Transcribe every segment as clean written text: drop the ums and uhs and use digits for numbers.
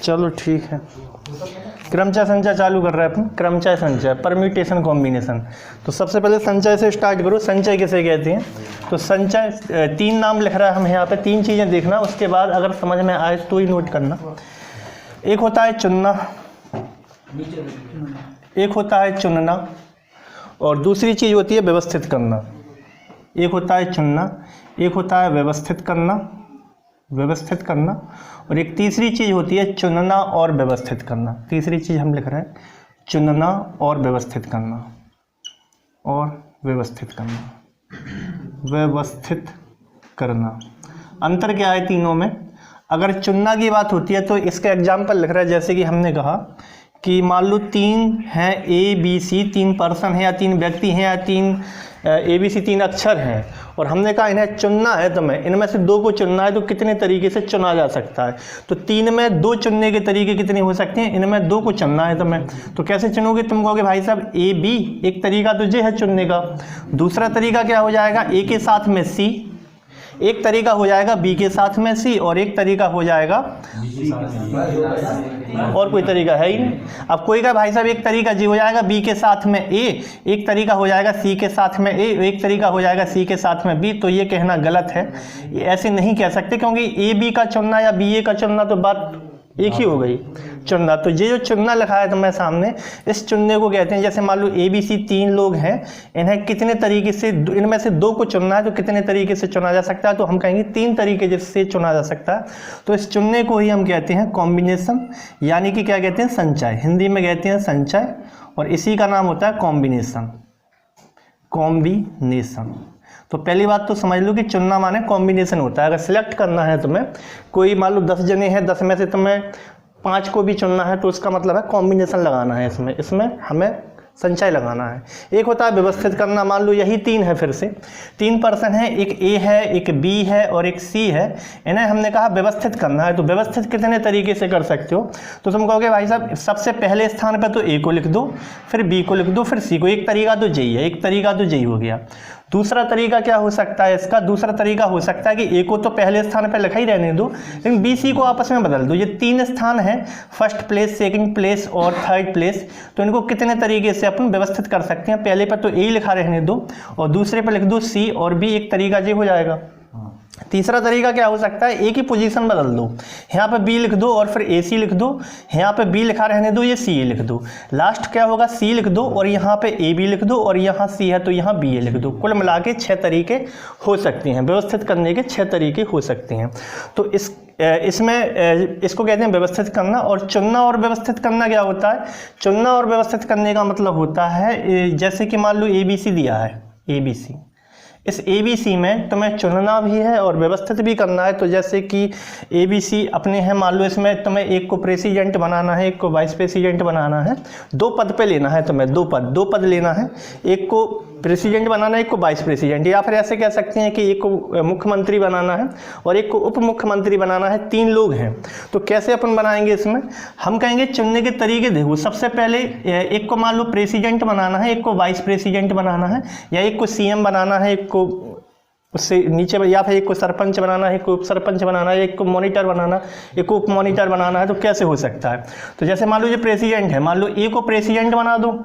चलो ठीक है, क्रमचय संचय चालू कर रहे हैं अपन। क्रमचय संचय, परम्यूटेशन कॉम्बिनेशन। तो सबसे पहले संचय से स्टार्ट करो। संचय किसे कहते हैं? तो संचय, तीन नाम लिख रहा है हम यहाँ पे, तीन चीज़ें देखना, उसके बाद अगर समझ में आए तो ही नोट करना। एक होता है चुनना, एक होता है चुनना, और दूसरी चीज़ होती है व्यवस्थित करना। एक होता है चुनना, एक होता है व्यवस्थित करना, व्यवस्थित करना, और एक तीसरी चीज़ होती है चुनना और व्यवस्थित करना। तीसरी चीज़ हम लिख रहे हैं चुनना और व्यवस्थित करना, और व्यवस्थित करना, व्यवस्थित करना। अंतर क्या है तीनों में? अगर चुनना की बात होती है तो इसका एग्जाम्पल लिख रहा है, जैसे कि हमने कहा कि मान लो तीन हैं ए बी सी, तीन पर्सन हैं या तीन व्यक्ति हैं या तीन ए बी सी तीन अक्षर हैं, और हमने कहा इन्हें चुनना है, तो मैं इनमें से दो को चुनना है, तो कितने तरीके से चुना जा सकता है? तो तीन में दो चुनने के तरीके कितने हो सकते हैं? इनमें दो को चुनना है, तो मैं तो कैसे चुनोगे? तुम कहोगे भाई साहब ए बी, एक तरीका तो ये है चुनने का। दूसरा तरीका क्या हो जाएगा? ए के साथ में सी, एक तरीका हो जाएगा बी के साथ में सी, और एक तरीका हो जाएगा, और कोई तरीका है ही नहीं। अब कोई का भाई साहब एक तरीका जी हो जाएगा बी के साथ में ए, एक तरीका हो जाएगा सी के साथ में ए, एक तरीका हो जाएगा सी के साथ में बी। तो ये कहना गलत है, ये ऐसे नहीं कह सकते, क्योंकि ए बी का चुनना या बी ए का चुनना तो बात एक ही हो गई, चुनना। तो ये जो चुनना लिखा है तुम्हें सामने, इस चुनने को कहते हैं, जैसे मान लो ए बी सी तीन लोग हैं, इन्हें कितने तरीके से, इनमें से दो को चुनना है, तो कितने तरीके से चुना जा सकता है? तो हम कहेंगे तीन तरीके जिससे चुना जा सकता है। तो इस चुनने को ही हम कहते हैं कॉम्बिनेशन, यानी कि क्या कहते हैं? संचय। हिंदी में कहते हैं संचय, और इसी का नाम होता है कॉम्बिनेशन, कॉम्बिनेशन। तो पहली बात तो समझ लो कि चुनना माने कॉम्बिनेशन होता है। अगर सिलेक्ट करना है तुम्हें, कोई मान लो 10 जने हैं, 10 में से तुम्हें 5 को भी चुनना है, तो उसका मतलब है कॉम्बिनेशन लगाना है इसमें, इसमें हमें संचय लगाना है। एक होता है व्यवस्थित करना। मान लो यही तीन है, फिर से तीन पर्सन है, एक ए है, एक बी है और एक सी है, इन्हें हमने कहा व्यवस्थित करना है। तो व्यवस्थित कितने तरीके से कर सकते हो? तो तुम कहोगे भाई साहब सबसे पहले स्थान पर तो ए को लिख दो, फिर बी को लिख दो, फिर सी को। एक तरीका तो यही है, एक तरीका तो यही हो गया। दूसरा तरीका क्या हो सकता है इसका? दूसरा तरीका हो सकता है कि ए को तो पहले स्थान पर लिखा ही रहने दो, लेकिन बी सी को आपस में बदल दो। ये तीन स्थान हैं, फर्स्ट प्लेस, सेकंड प्लेस और थर्ड प्लेस, तो इनको कितने तरीके से अपन व्यवस्थित कर सकते हैं? पहले पर तो ए लिखा रहने दो, और दूसरे पर लिख दो सी और बी, एक तरीका ये हो जाएगा। तीसरा तरीका क्या हो सकता है? ए की पोजीशन बदल दो, यहाँ पे बी लिख दो और फिर ए सी लिख दो, यहाँ पे बी लिखा रहने दो, ये सी ए लिख दो। लास्ट क्या होगा? सी लिख दो और यहाँ पे ए बी लिख दो, और यहाँ सी है तो यहाँ बी ए लिख दो। कुल मिला के 6 तरीके हो सकते हैं, व्यवस्थित करने के 6 तरीके हो सकते हैं। तो इसमें इसको कहते हैं व्यवस्थित करना। और चुनना और व्यवस्थित करना क्या होता है? चुनना और व्यवस्थित करने का मतलब होता है, जैसे कि मान लो ए बी सी दिया है, ए बी सी, इस ए बी सी में तुम्हें चुनना भी है और व्यवस्थित भी करना है। तो जैसे कि ए बी सी अपने हैं, मान लो इसमें तुम्हें एक को प्रेसिडेंट बनाना है, एक को वाइस प्रेसिडेंट बनाना है, 2 पद पे लेना है तुम्हें, 2 पद लेना है, एक को प्रेसिडेंट बनाना है, एक को वाइस प्रेसिडेंट, या फिर ऐसे कह सकते हैं कि एक को मुख्यमंत्री बनाना है और एक को उप मुख्यमंत्री बनाना है। 3 लोग हैं, तो कैसे अपन बनाएंगे? इसमें हम कहेंगे चुनने के तरीके देखो। सबसे पहले एक को मान लो प्रेसिडेंट बनाना है, एक को वाइस प्रेसिडेंट बनाना है, या एक को सीएम बनाना है, एक को उससे नीचे, या फिर एक को सरपंच बनाना है, एक को उप सरपंच बनाना है, एक को मॉनिटर बनाना, एक को उप मॉनिटर बनाना है। तो कैसे हो सकता है? तो जैसे मान लो ये प्रेसिडेंट है, मान लो ए को प्रेसिडेंट बना दो,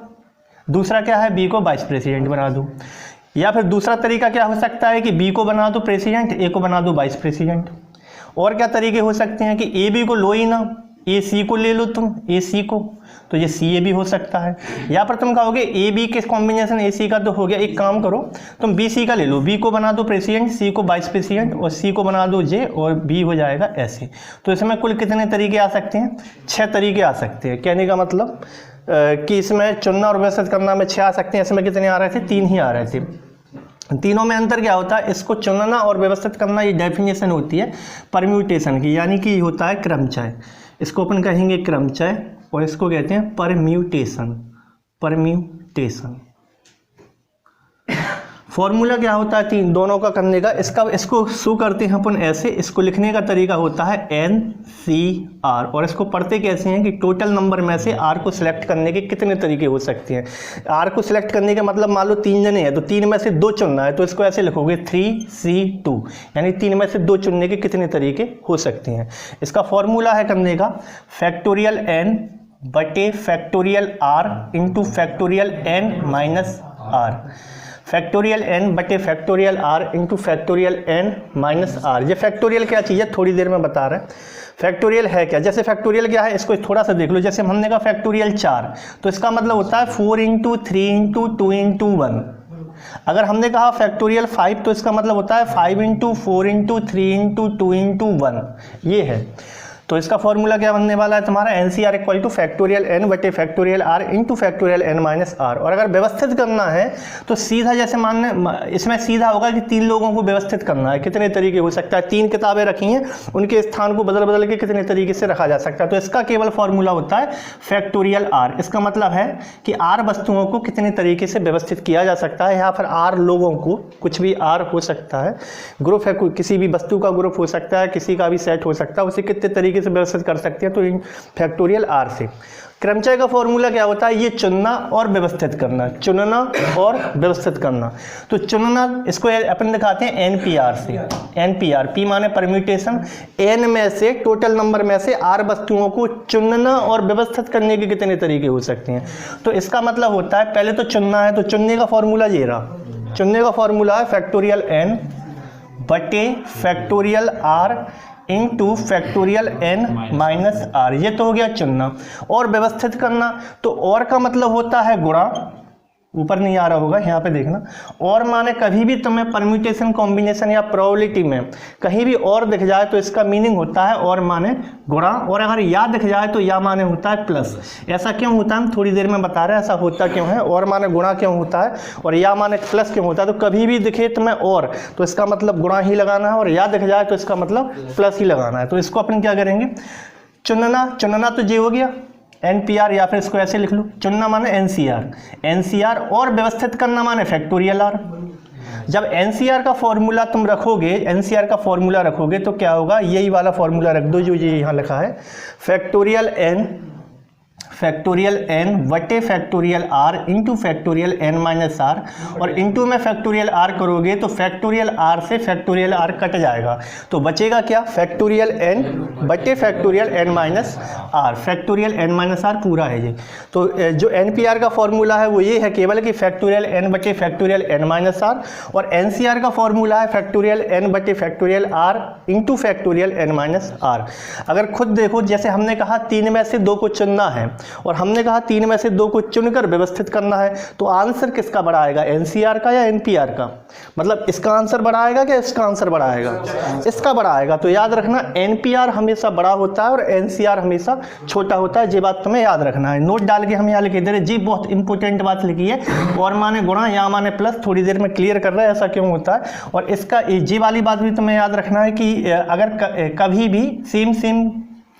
दूसरा क्या है? बी को वाइस प्रेसिडेंट बना दो। या फिर दूसरा तरीका क्या हो सकता है कि बी को बना दो प्रेसिडेंट, ए को बना दो वाइस प्रेसिडेंट। और क्या तरीके हो सकते हैं कि ए बी को लो ही ना, ए सी को ले लो तुम, ए सी को, तो ये सी ए भी हो सकता है। या पर तुम कहोगे ए बी के कॉम्बिनेशन ए सी का तो हो गया, एक काम करो तुम बी सी का ले लो, बी को बना दो प्रेसिडेंट, सी को वाइस प्रेसिडेंट और सी को बना दो जे, और बी हो जाएगा ऐसे। तो इसमें कुल कितने तरीके आ सकते हैं? 6 तरीके आ सकते हैं। कहने का मतलब कि इसमें चुनना और व्यवस्थित करना में 6 आ सकते हैं, इसमें कितने आ रहे थे? 3 ही आ रहे थे। तीनों में अंतर क्या होता है? इसको चुनना और व्यवस्थित करना, ये डेफिनेशन होती है परम्यूटेशन की, यानी कि होता है क्रमचय। इसको अपन कहेंगे क्रमचय, और इसको कहते हैं परम्यूटेशन, परम्यूटेशन। फॉर्मूला क्या होता है तीन दोनों का करने का, इसको शो करते हैं अपन ऐसे, इसको लिखने का तरीका होता है NCR, और इसको पढ़ते कैसे हैं कि टोटल नंबर में से R को सिलेक्ट करने के कितने तरीके हो सकते हैं। R को सिलेक्ट करने का मतलब मान लो 3 जने हैं तो 3 में से 2 चुनना है, तो इसको ऐसे लिखोगे 3C2, यानी 3 में से 2 चुनने के कितने तरीके हो सकते हैं। इसका फॉर्मूला है करने का फैक्टोरियल N बटे factorial R into factorial N minus R, factorial n बटे factorial r into factorial n minus r. ये फैक्टोरियल क्या चीज़ है थोड़ी देर में बता रहे हैं। फैक्टोरियल है क्या, जैसे फैक्टोरियल क्या है इसको थोड़ा सा देख लो। जैसे हमने कहा फैक्टोरियल 4, तो इसका मतलब होता है 4 इंटू 3 इंटू 2 इंटू 1। अगर हमने कहा फैक्टोरियल 5 तो इसका मतलब होता है 5 इंटू 4 इंटू 3 इंटू 2 इंटू 1, ये है। तो इसका फॉर्मूला क्या बनने वाला है तुम्हारा NCR equal to factorial n बटे factorial r into factorial n minus r. और अगर व्यवस्थित करना है तो सीधा जैसे मानने इसमें सीधा होगा कि 3 लोगों को व्यवस्थित करना है, कितने तरीके हो सकता है। 3 किताबें रखी हैं, उनके स्थान को बदल बदल के कितने तरीके से रखा जा सकता है। तो इसका केवल फॉर्मूला होता है फैक्टोरियल r। इसका मतलब है कि r वस्तुओं को कितने तरीके से व्यवस्थित किया जा सकता है, या फिर r लोगों को, कुछ भी r हो सकता है, ग्रुप है, किसी भी वस्तु का ग्रुप हो सकता है, किसी का भी सेट हो सकता है, उसे कितने तरीके से व्यवस्थित कर सकते हैं। तो इन फैक्टोरियल r से। क्रमचय का फॉर्मूला क्या होता है, ये चुनना और व्यवस्थित करना, चुनना और व्यवस्थित करना। तो चुनना इसको अपन दिखाते हैं NPR से। NPR P माने परम्यूटेशन, n में से टोटल नंबर में से r वस्तुओं को चुनना और व्यवस्थित करने के कितने तरीके हो सकते हैं। तो इसका मतलब होता है पहले तो चुनना है, तो चुनने का फॉर्मूला ये रहा। चुनने का फॉर्मूला है फैक्टोरियल n बटे factorial r into factorial n minus r, ये तो हो गया चुनना। और व्यवस्थित करना, तो और का मतलब होता है गुणा, ऊपर नहीं आ रहा होगा यहाँ पे देखना। और माने कभी भी तुम्हें परम्यूटेशन कॉम्बिनेशन या प्रोबेबिलिटी में कहीं भी और दिख जाए तो इसका मीनिंग होता है और माने गुणा, और अगर या दिख जाए तो या माने होता है प्लस। ऐसा क्यों होता है हम थोड़ी देर में बता रहे हैं, ऐसा होता क्यों है। और माने गुणा क्यों होता है और या माने प्लस क्यों होता है। तो कभी भी दिखे तुम्हें और, तो इसका मतलब गुणा ही लगाना है, और या दिख जाए तो इसका मतलब प्लस ही लगाना है। तो इसको अपन क्या करेंगे, चुनना, चुनना तो ये हो गया NPR, या फिर इसको ऐसे लिख लो, चुनना माने NCR, और व्यवस्थित करना माने फैक्टोरियल R। जब NCR का फॉर्मूला तुम रखोगे, NCR का फॉर्मूला रखोगे तो क्या होगा, यही वाला फॉर्मूला रख दो जो ये यहाँ लिखा है, फैक्टोरियल n बटे factorial r into factorial n minus r. और इंटू में फैक्टोरियल r करोगे तो फैक्टोरियल r से फैक्टोरियल r कट जाएगा, तो बचेगा क्या, फैक्टोरियल n बटे factorial n minus r. Factorial n minus r पूरा है ये। तो जो NPR का फॉर्मूला है वो ये है केवल कि फैक्टोरियल n बटे फैक्टोरियल n माइनस आर, और NCR का फॉर्मूला है फैक्टोरियल n बटे factorial r into factorial n minus r. अगर खुद देखो, जैसे हमने कहा 3 में से 2 को चुनना है, और हमने कहा 3 में से 2 को चुनकर व्यवस्थित करना है, तो आंसर किसका बड़ा आएगा, NCR का या NPR का। मतलब इसका आंसर बड़ा आएगा कि इसका आंसर बड़ा आएगा, इसका बड़ा आएगा। तो याद रखना NPR हमेशा बड़ा होता है और NCR हमेशा छोटा होता है, ये बात तुम्हें याद रखना है। नोट डाल के हम यहाँ लिखे दे रहे, जी बहुत इंपॉर्टेंट बात लिखी है। और माने गुणा, या माने प्लस, थोड़ी देर में क्लियर कर रहा है ऐसा क्यों होता है। और इसका जी वाली बात भी तुम्हें याद रखना है कि अगर कभी भी सेम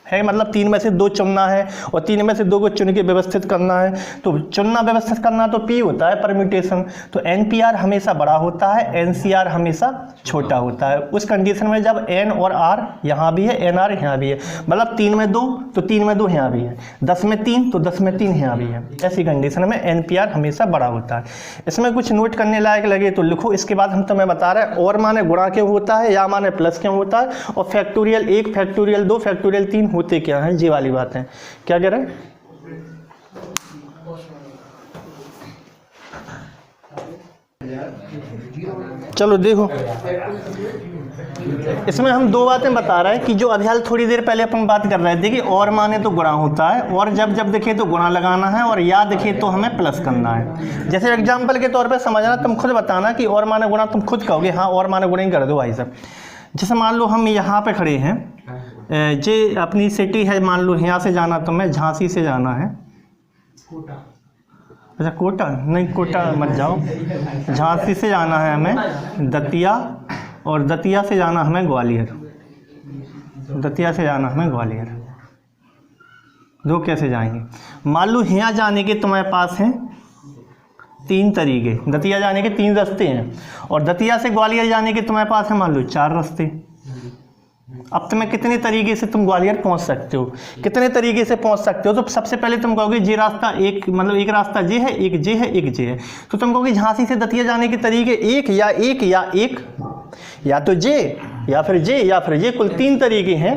है, मतलब 3 में से 2 चुनना है और 3 में से 2 को चुन के व्यवस्थित करना है, तो चुनना व्यवस्थित करना तो P होता है परम्यूटेशन। तो NPR हमेशा बड़ा होता है, NCR हमेशा छोटा होता है। उस कंडीशन में जब N और R यहाँ भी है, NR यहाँ भी है, मतलब 3 में 2 तो 3 में 2 यहाँ भी है, 10 में 3 तो 10 में 3 यहाँ भी है। ऐसी कंडीशन में NPR हमेशा बड़ा होता है। इसमें कुछ नोट करने लायक लगे तो लिखो। इसके बाद हम तुम्हें बता रहे हैं और माने गुणा क्यों होता है, या माने प्लस क्यों होता है, और फैक्टोरियल 1, फैक्टोरियल 2, फैक्टोरियल 3 होते क्या हैं, जी वाली बात है। क्या कह रहे हैं, चलो देखो, इसमें हम 2 बातें बता रहे हैं कि जो अभी हाल थोड़ी देर पहले अपन बात कर रहे थे कि और माने तो गुणा होता है, और जब दिखे तो गुणा लगाना है, और या दिखे तो हमें प्लस करना है। जैसे एग्जांपल के तौर पे समझना, तुम खुद बताना कि और माने गुणा, तुम खुद कहोगे हाँ और माने गुणा ही कर दो भाई साहब। जैसे मान लो हम यहाँ पे खड़े हैं, जे अपनी सिटी है, मान लो यहाँ से जाना तुम्हें झांसी से जाना है, अच्छा कोटा नहीं, कोटा मत जाओ, झांसी से जाना है हमें दतिया, और दतिया से जाना हमें ग्वालियर, दतिया से जाना हमें ग्वालियर। दो कैसे जाएंगे, मान लो यहाँ जाने के तुम्हारे पास हैं 3 तरीके, दतिया जाने के 3 रास्ते हैं, और दतिया से ग्वालियर जाने के तुम्हारे पास है मान लो 4 रास्ते। अब तुम्हें कितने तरीके से तुम ग्वालियर पहुंच सकते हो, कितने तरीके से पहुंच सकते हो? तो सबसे पहले तुम कहोगे जे रास्ता एक, मतलब एक रास्ता जे है, एक जे है, एक जे है, तो तुम कहोगे झांसी से दतिया जाने के तरीके एक या एक या एक, या तो जे या फिर जे या फिर जे, कुल 3 तरीके हैं।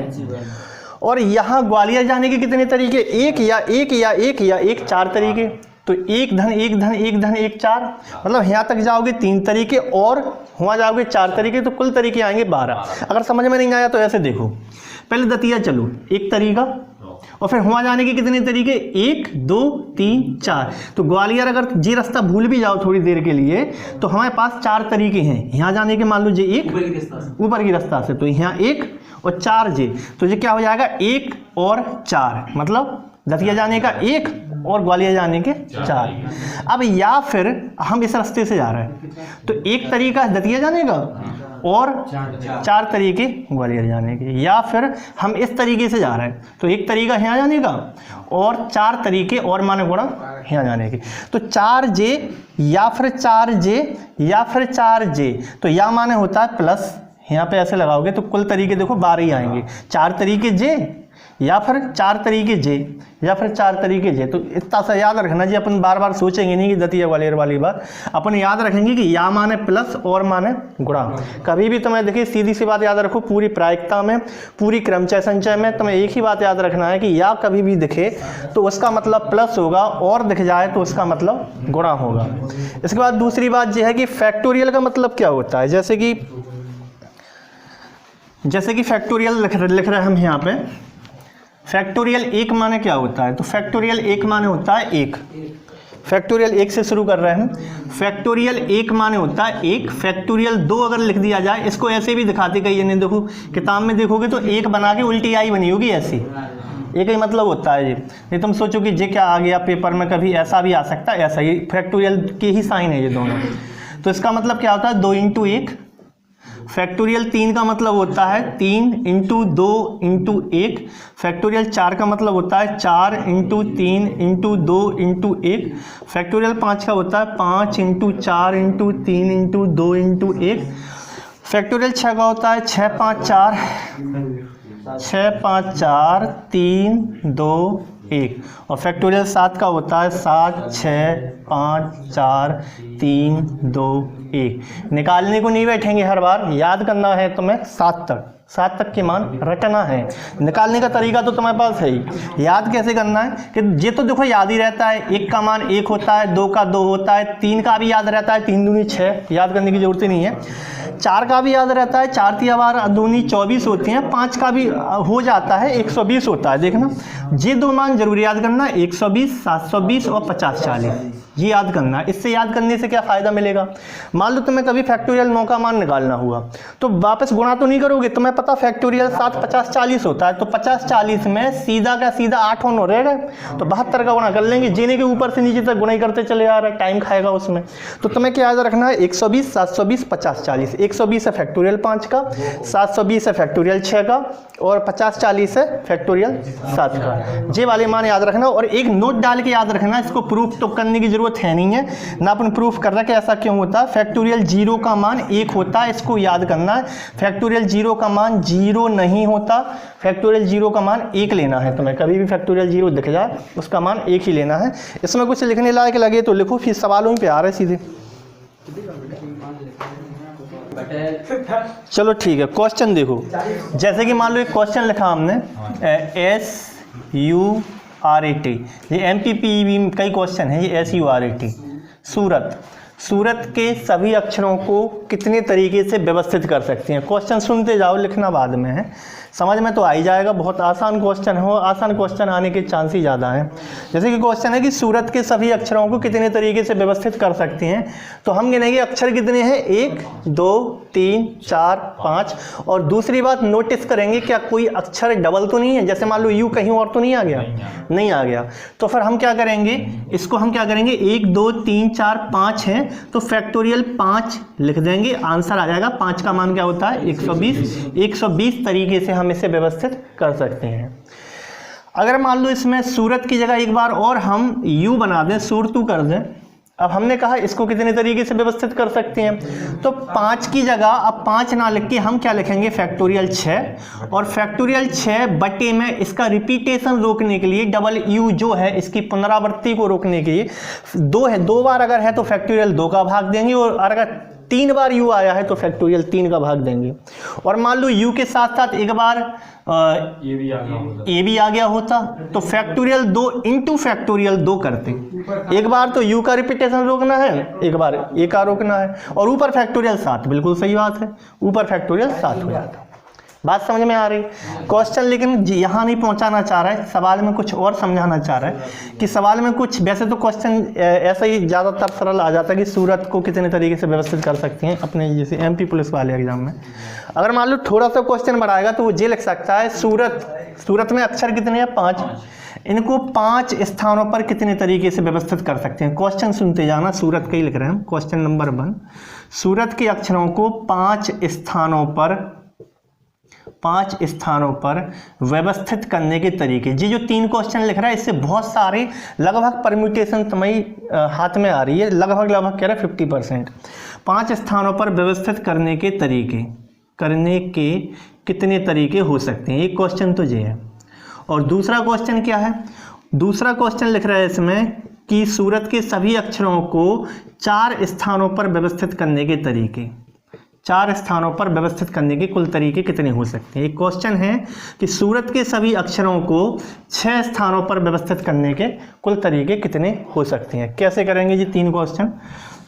और यहाँ ग्वालियर जाने के कितने तरीके? एक या एक या एक या एक, 4 तरीके। तो एक धन एक धन एक धन एक 4, मतलब यहाँ तक जाओगे 3 तरीके और वहाँ जाओगे 4 तरीके, तो कुल तरीके आएंगे 12। अगर समझ में नहीं आया तो ऐसे देखो, पहले दतिया चलो, एक तरीका, और फिर वहाँ जाने के कितने तरीके? 1 2 3 4। तो ग्वालियर अगर जे रास्ता भूल भी जाओ थोड़ी देर के लिए तो हमारे पास 4 तरीके हैं यहाँ जाने के। मान लो जे एक ऊपर की रास्ता से, तो यहाँ 1 और 4 जे, तो ये क्या हो जाएगा? 1 और 4, मतलब दतिया जाने का 1 और ग्वालियर जाने के 4। अब या फिर हम इस रास्ते से जा रहे हैं, तो एक तरीका है दतिया जाने का और 4 तरीके ग्वालियर जाने के, या फिर हम इस तरीके से जा रहे हैं, तो एक तरीका यहाँ जाने का और 4 तरीके और माने गुणा यहाँ जाने के। तो 4 जे या फिर 4 जे या फिर 4 जे, तो या माने होता है प्लस, यहाँ पे ऐसे लगाओगे तो कुल तरीके देखो 12 ही आएंगे। 4 तरीके जे या फिर 4 तरीके जे या फिर 4 तरीके जे। तो इतना सा याद रखना जी, अपन बार बार सोचेंगे नहीं कि दतिया ग्वालियर वाली बात, अपन याद रखेंगे कि या माने प्लस और माने गुणा। कभी भी तुम्हें देखिए सीधी सी बात याद रखो, पूरी प्रायिकता में, पूरी क्रमचय संचय में तुम्हें एक ही बात याद रखना है कि या कभी भी दिखे तो उसका मतलब प्लस होगा, और दिख जाए तो उसका मतलब गुणा होगा। इसके बाद दूसरी बात यह है कि फैक्टोरियल का मतलब क्या होता है। जैसे कि फैक्टोरियल लिख रहे हैं हम यहाँ पे, फैक्टोरियल 1 माने क्या होता है? तो फैक्टोरियल 1 माने होता है 1, फैक्टोरियल 1 से शुरू कर रहे हैं। फैक्टोरियल 1 माने होता है 1, फैक्टोरियल 2 अगर लिख दिया जाए, इसको ऐसे भी दिखाते कई जने, देखो किताब में देखोगे तो 1 बना के उल्टी आई बनी होगी ऐसी, एक ही मतलब होता है ये तुम सोचो कि जे क्या आ गया पेपर में, कभी ऐसा भी आ सकता है, ऐसा ही फैक्टोरियल के ही साइन है ये दोनों। तो इसका मतलब क्या होता है? 2 × 1। फैक्टोरियल 3 का मतलब होता है 3 × 2 × 1। फैक्टोरियल 4 का मतलब होता है 4 × 3 × 2 × 1। फैक्टोरियल 5 का होता है 5 × 4 × 3 × 2 × 1। फैक्टोरियल 6 का होता है 6 5 4 3 2 1। और फैक्टोरियल 7 का होता है 7 6 5 4 3 2 1। निकालने को नहीं बैठेंगे, हर बार याद करना है तुम्हें 7 तक के मान रटना है। निकालने का तरीका तो तुम्हारे पास है ही। याद कैसे करना है कि ये तो देखो याद ही रहता है, 1 का मान 1 होता है, 2 का 2 होता है, 3 का भी याद रहता है, 3 दूनी 6, याद करने की जरूरत ही नहीं है। 4 का भी याद रहता है, 4 3 दूनी 24 होती हैं। 5 का भी हो जाता है, 120 होता है। देखना ये 2 मान जरूर याद करना, 120 720 और 50 40, ये याद करना। इससे याद करने से क्या फ़ायदा मिलेगा? मान लो तुम्हें कभी फैक्टोरियल 9 का मान निकालना हुआ तो वापस गुणा तो नहीं करोगे, तुम्हें पता फैक्टोरियल 7 50 40 होता है, तो 50 40 में सीधा का सीधा 8 और 9 रह गए, तो 72 का गुणा कर लेंगे। जीने के ऊपर से नीचे तक गुणा ही करते चले आ रहे, टाइम खाएगा उसमें। तो तुम्हें क्या याद रखना है? 120 720 50 40। 120 है फैक्टोरियल 5 का, 720 है फैक्टोरियल 6 का, और 50 40 है फैक्टोरियल 7 का। ये वाले मान याद रखना, और एक नोट डाल के याद रखना। इसको प्रूफ तो करने की जरूरत है नहीं है ना, अपन प्रूफ कर रहा है कि ऐसा क्यों होता है। फैक्टोरियल 0 का मान 1 होता है, इसको याद करना है। फैक्टोरियल 0 का मान 0 नहीं होता, फैक्टोरियल 0 का मान 1 लेना है तुम्हें। कभी भी फैक्टोरियल 0 दिख जाए उसका मान 1 ही लेना है। इसमें कुछ लिखने लायक लगे तो लिखो, फिर सवालों पे आ रहे सीधे। चलो ठीक है, क्वेश्चन देखो। जैसे कि मान लो एक क्वेश्चन लिखा हमने SURAT, ये MPPEB में कई क्वेश्चन है। ये SURAT, सूरत के सभी अक्षरों को कितने तरीके से व्यवस्थित कर सकते हैं। क्वेश्चन सुनते जाओ, लिखना बाद में है, समझ में तो आ ही जाएगा। बहुत आसान क्वेश्चन हो, आसान क्वेश्चन आने के चांस ही ज़्यादा हैं। जैसे कि क्वेश्चन है कि सूरत के सभी अक्षरों को कितने तरीके से व्यवस्थित कर सकते हैं, तो हम गिनेंगे अक्षर कितने हैं, 1 2 3 4 5। और दूसरी बात नोटिस करेंगे क्या कोई अक्षर डबल तो नहीं है, जैसे मान लो यू कहीं और तो नहीं आ गया, नहीं आ गया। तो फिर हम क्या करेंगे, इसको हम क्या करेंगे, 1 2 3 4 5 हैं तो फैक्टोरियल 5 लिख देंगे, आंसर आ जाएगा। 5 का मान क्या होता है, 120। 120 तरीके से हम इसे व्यवस्थित कर सकते हैं। अगर मान लो इसमें सूरत की जगह एक बार और हम यू बना दें, सूरतू कर दें, अब हमने कहा इसको कितने तरीके से व्यवस्थित कर सकते हैं, तो 5 की जगह अब 5 ना लिख के हम क्या लिखेंगे फैक्टोरियल 6, और फैक्टोरियल 6 बटे में इसका रिपीटेशन रोकने के लिए डबल यू जो है इसकी पुनरावृत्ति को रोकने के लिए 2 है, 2 बार अगर है तो फैक्टोरियल 2 का भाग देंगे, और अगर 3 बार u आया है तो फैक्टोरियल 3 का भाग देंगे। और मान लो u के साथ साथ एक बार ए भी आ गया होता तो फैक्टोरियल 2 इंटू फैक्टोरियल 2 करते। एक बार तो u का रिपीटेशन रोकना है, एक बार a का रोकना है, और ऊपर फैक्टोरियल 7, बिल्कुल सही बात है, ऊपर फैक्टोरियल 7 हो जाता। बात समझ में आ रही। क्वेश्चन लेकिन यहाँ नहीं पहुँचाना चाह रहा है, सवाल में कुछ और समझाना चाह रहा है कि सवाल में कुछ, वैसे तो क्वेश्चन ऐसा ही ज़्यादातर सरल आ जाता है कि सूरत को कितने तरीके से व्यवस्थित कर सकते हैं अपने जैसे MP पुलिस वाले एग्जाम में। अगर मान लो थोड़ा सा क्वेश्चन बढ़ाएगा तो वो ये लिख सकता है सूरत में अक्षर कितने हैं 5, इनको 5 स्थानों पर कितने तरीके से व्यवस्थित कर सकते हैं। क्वेश्चन सुनते जाना, सूरत का ही लिख रहे हैं हम। क्वेश्चन नंबर 1, सूरत के अक्षरों को 5 स्थानों पर व्यवस्थित करने के तरीके। ये जो 3 क्वेश्चन लिख रहा है इससे बहुत सारे लगभग परम्यूटेशन तुम्हारी हाथ में आ रही है, लगभग कह रहा है 50%। 5 स्थानों पर व्यवस्थित करने के कितने तरीके हो सकते हैं, एक क्वेश्चन तो ये है। और दूसरा क्वेश्चन क्या है, दूसरा क्वेश्चन लिख रहा है इसमें कि सूरत के सभी अक्षरों को 4 स्थानों पर व्यवस्थित करने के तरीके, 4 स्थानों पर व्यवस्थित करने के कुल तरीके कितने हो सकते हैं। एक क्वेश्चन है कि सूरत के सभी अक्षरों को 6 स्थानों पर व्यवस्थित करने के कुल तरीके कितने हो सकते हैं। कैसे करेंगे जी 3 क्वेश्चन।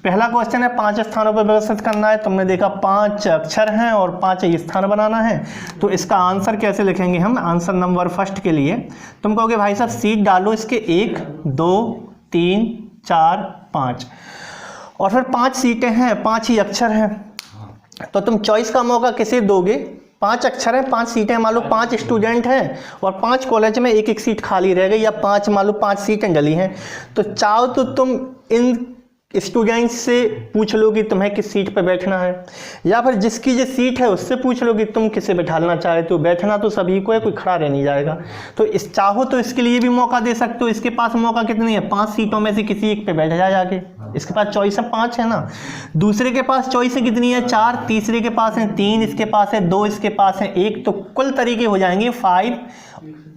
पहला क्वेश्चन है 5 स्थानों पर व्यवस्थित करना है, तुमने देखा 5 अक्षर हैं और 5 स्थान बनाना है, तो इसका आंसर कैसे लिखेंगे हम। आंसर नंबर फर्स्ट के लिए तुम कहोगे भाई साहब सीट डालो इसके 1 2 3 4 5, और फिर 5 सीटें हैं, 5 ही अक्षर हैं, तो तुम चॉइस का मौका किसे दोगे। 5 अक्षर हैं, 5 सीटें, मान लो 5 स्टूडेंट हैं और 5 कॉलेज में एक सीट खाली रह गई, या 5 मान लो 5 सीटें डली हैं, तो चाहो तो तुम इन स्टूडेंट्स से पूछ लो कि तुम्हें किस सीट पर बैठना है, या फिर जिसकी जो सीट है उससे पूछ लो कि तुम किसे बैठाना चाहते हो। बैठना तो सभी को है, कोई खड़ा रह नहीं जाएगा। तो इस चाहो तो इसके लिए भी मौका दे सकते हो। इसके पास मौका कितनी है, 5 सीटों में से किसी एक पे बैठ जाए जाके, इसके पास चॉइस है 5 है ना। दूसरे के पास चॉइस है कितनी है 4, तीसरे के पास है 3, इसके पास है 2, इसके पास है 1, तो कुल तरीके हो जाएंगे 5।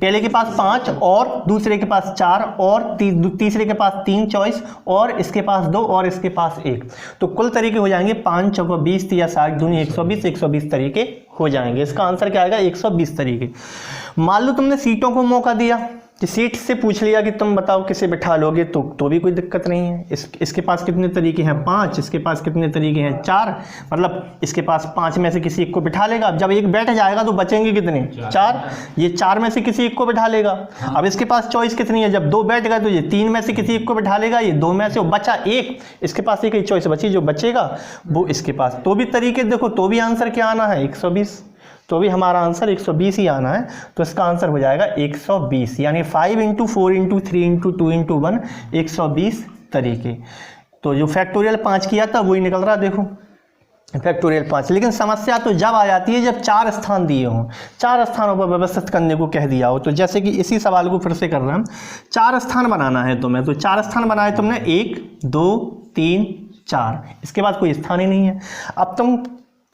पहले के पास 5 और दूसरे के पास 4 और तीसरे के पास 3 चॉइस और इसके पास 2 और इसके पास 1, तो कुल तरीके हो जाएंगे 5 चौको 20 या 60 दूनी 120 तरीके हो जाएंगे। इसका आंसर क्या आएगा 120 तरीके। मान लो तुमने सीटों को मौका दिया कि सीट से पूछ लिया कि तुम बताओ किसे बिठा लोगे, तो भी कोई दिक्कत नहीं है। इसके पास कितने तरीके हैं 5, इसके पास कितने तरीके हैं 4, मतलब इसके पास 5 में से किसी एक को बिठा लेगा। अब जब एक बैठ जाएगा तो बचेंगे कितने 4, ये 4 में से किसी एक को बिठा लेगा। अब इसके पास चॉइस कितनी है, जब 2 बैठ गए तो ये 3 में से किसी एक को बिठा लेगा, ये 2 में से बचा 1, इसके पास एक ही चॉइस बची, जो बचेगा वो इसके पास। तो भी तरीके देखो, तो भी आंसर क्या आना है 120, तो भी हमारा आंसर 120 ही आना है। तो इसका आंसर हो जाएगा 120, यानी 5 × 4 × 3 × 2 × 1 120 तरीके। तो जो फैक्टोरियल 5 किया था वही निकल रहा, देखो फैक्टोरियल 5। लेकिन समस्या तो जब आ जाती है जब 4 स्थान दिए हों, 4 स्थानों पर व्यवस्थित करने को कह दिया हो। तो जैसे कि इसी सवाल को फिर से कर रहे हैं, 4 स्थान बनाना है तुम्हें, तो 4 स्थान बनाए तुमने 1 2 3 4, इसके बाद कोई स्थान ही नहीं है। अब तुम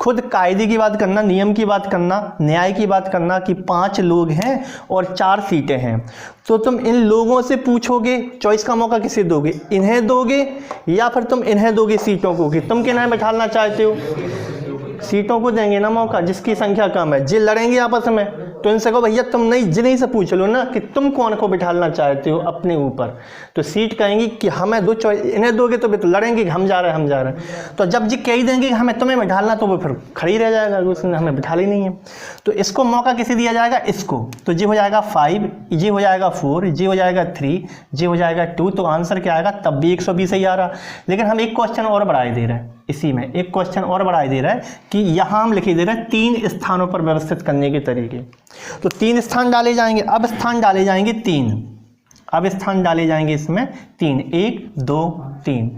खुद कायदे की बात करना, नियम की बात करना, न्याय की बात करना कि 5 लोग हैं और 4 सीटें हैं, तो तुम इन लोगों से पूछोगे, चॉइस का मौका किसे दोगे, इन्हें दोगे या फिर तुम इन्हें दोगे सीटों को कि तुम किन्हें बैठाना चाहते हो। सीटों को देंगे ना मौका, जिसकी संख्या कम है। जे लड़ेंगे आपस में तो इनसे कहो भैया तुम नहीं से पूछ लो ना कि तुम कौन को बिठाना चाहते हो अपने ऊपर। तो सीट कहेंगी कि हमें 2 चॉइस, इन्हें दोगे तो तो लड़ेंगे कि हम जा रहे हैं। तो जब जी कह ही देंगे कि हमें तुम्हें बिठाना, तो वो फिर खड़ी रह जाएगा, उसने हमें बिठा ही नहीं है। तो इसको मौका किसे दिया जाएगा, इसको। तो जी हो जाएगा 5, जी हो जाएगा 4, जी हो जाएगा 3, जी हो जाएगा 2, तो आंसर क्या आएगा, तब भी 120 ही आ रहा। लेकिन हम एक क्वेश्चन और बढ़ाए दे रहे हैं, इसी में एक क्वेश्चन और बढ़ाई दे रहा है कि यहाँ हम लिखे दे रहे हैं 3 स्थानों पर व्यवस्थित करने के तरीके। तो 3 स्थान डाले जाएंगे, अब स्थान डाले जाएंगे 3, अब स्थान डाले जाएंगे इसमें 3, 1 2 3।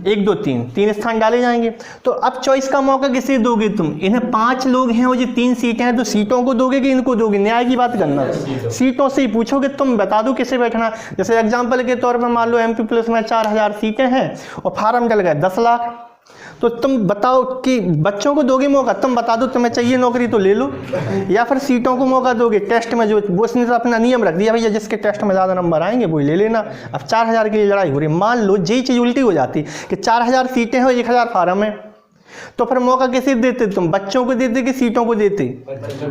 1 2 3 3 स्थान डाले जाएंगे। तो अब चॉइस का मौका किसे दोगे तुम? इन्हें 5 लोग हैं और ये 3 सीटें हैं, तो सीटों को दोगे कि इनको दोगे? न्याय की बात करना, सीटों से ही पूछोगे, तुम बता दो किसे बैठना। जैसे एग्जाम्पल के तौर पर मान लो MP प्लस में 4000 सीटें हैं और फार्म डल गए 10 लाख, तो तुम बताओ कि बच्चों को दोगे मौका? तुम बता दो तुम्हें चाहिए नौकरी तो ले लो, या फिर सीटों को मौका दोगे? टेस्ट में जो वो उसने तो अपना नियम रख दिया, भैया जिसके टेस्ट में ज़्यादा नंबर आएंगे वही ले लेना। अब 4000 के लिए लड़ाई हो रही है, मान लो यही चीज़ उल्टी हो जाती कि 4000 सीटें हैं और 1000 फार्म है, तो फिर मौका किसे देते तुम? बच्चों को देते कि सीटों को देते?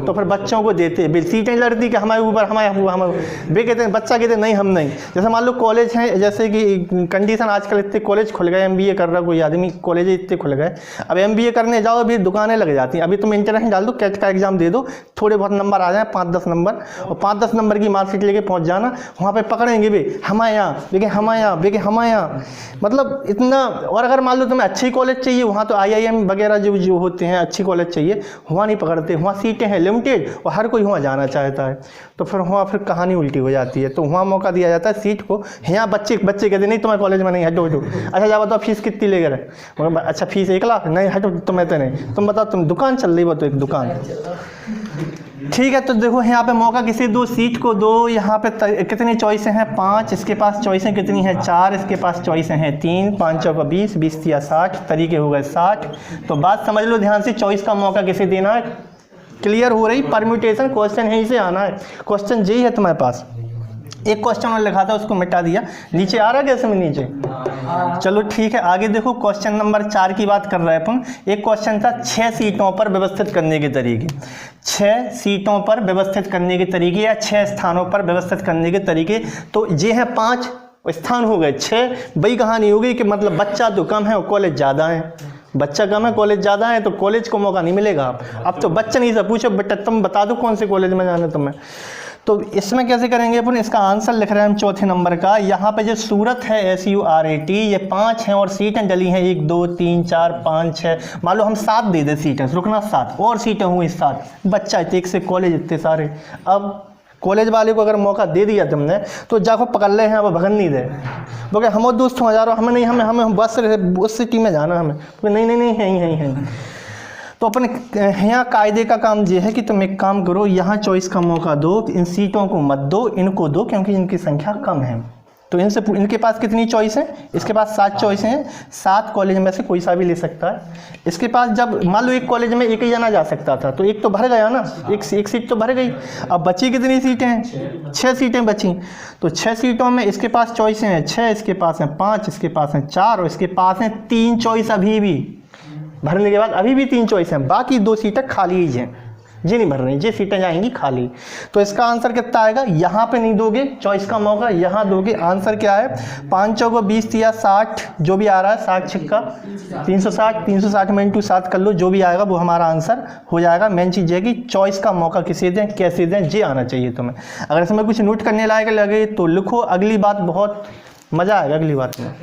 तो फिर बच्चों को देते। सीटें लड़ती कि हमारे ऊपर हमारे वे कहते हैं, बच्चा कहते नहीं हम नहीं। जैसे मान लो कॉलेज हैं, जैसे कि कंडीशन आजकल इतने कॉलेज खुल गए, MBA कर रहा कोई आदमी, कॉलेज इतने खुल गए, अब MBA करने जाओ अभी दुकानें लग जाती हैं। अभी तुम इंटरनेट डाल दो, कैट का एग्जाम दे दो, थोड़े बहुत नंबर आ जाए 5-10 नंबर, और 5-10 नंबर की मार्कशीट लेके पहुँच जाना, वहाँ पर पकड़ेंगे भी हमारे यहाँ, देखिए हमारे यहाँ, देखिए हमारे यहाँ, मतलब इतना। और अगर मान लो तुम्हें अच्छी कॉलेज चाहिए, वहाँ तो IIM वगैरह जो होते हैं, अच्छी कॉलेज चाहिए, वहाँ नहीं पकड़ते, वहाँ सीटें हैं लिमिटेड और हर कोई वहाँ जाना चाहता है, तो फिर वहाँ फिर कहानी उल्टी हो जाती है। तो वहाँ मौका दिया जाता है सीट को। यहाँ बच्चे कहते नहीं तुम्हारे कॉलेज में नहीं, हटो हटो। अच्छा जाओ बताओ फीस कितनी ले गए? अच्छा फीस 1 लाख, नहीं हटो तुम्हें तो नहीं। तुम बताओ, तुम दुकान चल रही हो तो एक दुकान, ठीक है। तो देखो यहाँ पे मौका किसी दो, सीट को दो। यहाँ पे कितनी चॉइसें हैं? 5, इसके पास चॉइसें कितनी हैं? 4, इसके पास चॉइसें हैं 3, 5 चौका 20, 20 या 60, तरीके हो गए 60। तो बात समझ लो ध्यान से, चॉइस का मौका किसे देना है? क्लियर हो रही? परम्यूटेशन क्वेश्चन यहीं से आना है, क्वेश्चन यही है तुम्हारे पास। एक क्वेश्चन और लिखा था उसको मिटा दिया, नीचे आ रहा है कैसे में नीचे? चलो ठीक है, आगे देखो क्वेश्चन नंबर 4 की बात कर रहे हैं अपन। एक क्वेश्चन था 6 सीटों पर व्यवस्थित करने के तरीके। 6 सीटों पर व्यवस्थित करने के तरीके या 6 स्थानों पर व्यवस्थित करने के तरीके। तो ये है 5 स्थान हो गए, 6 वही कहानी हो गई कि मतलब बच्चा तो कम है और कॉलेज ज़्यादा है, बच्चा कम है कॉलेज ज़्यादा है, तो कॉलेज को मौका नहीं मिलेगा। अब तो बच्चा नहीं से पूछो बेटा तुम बता दो कौन से कॉलेज में जाना तुम्हें। तो इसमें कैसे करेंगे अपन? इसका आंसर लिख रहे हैं हम चौथे नंबर का। यहाँ पे जो सूरत है SURAT, ये 5 हैं और सीटें डली हैं 1 2 3 4 5 6, मान लो हम 7 दे दें सीटें, रुकना 7 और सीटें हुई 7, बच्चा एक से कॉलेज इतने सारे। अब कॉलेज वाले को अगर मौका दे दिया तुमने तो जाको पकड़ ले हैं, अब भगन नहीं दे, बोले हम दोस्त हो जा रहा हमें नहीं, हमें बस उस सिटी में जाना हमें, नहीं नहीं नहीं है। तो अपन यहाँ कायदे का काम ये है कि तुम एक काम करो, यहाँ चॉइस का मौका दो, इन सीटों को मत दो, इनको दो क्योंकि इनकी संख्या कम है। तो इनके पास कितनी चॉइस है? इसके पास 7 चॉइस हैं, 7 कॉलेज में से कोई सा भी ले सकता है। इसके पास जब मान लो एक कॉलेज में एक ही जना जा सकता था, तो एक तो भर गया ना, एक सीट तो भर गई। अब बची कितनी सीटें हैं? 6 सीटें बची। तो 6 सीटों में इसके पास चॉइसें हैं 6, इसके पास हैं 5, इसके पास हैं 4 और इसके पास हैं 3 चॉइस अभी भी भरने के बाद, अभी भी 3 चॉइस हैं, बाकी 2 सीटें खाली ही हैं, ये नहीं भर रही, ये सीटें जाएंगी खाली। तो इसका आंसर कितना आएगा? यहाँ पे नहीं दोगे चॉइस का मौका, यहाँ दोगे। आंसर क्या है? 5 चौको 20 या 60 जो भी आ रहा है, 60 छिक्का 360, 360 में इंटू 7 कर लो, जो भी आएगा वो हमारा आंसर हो जाएगा। मेन चीज़ है कि चॉइस का मौका किसे दें, कैसे दें, ये आना चाहिए तुम्हें। अगर इसमें कुछ नोट करने लायक लगे तो लिखो, अगली बात बहुत मज़ा आएगा अगली बात में।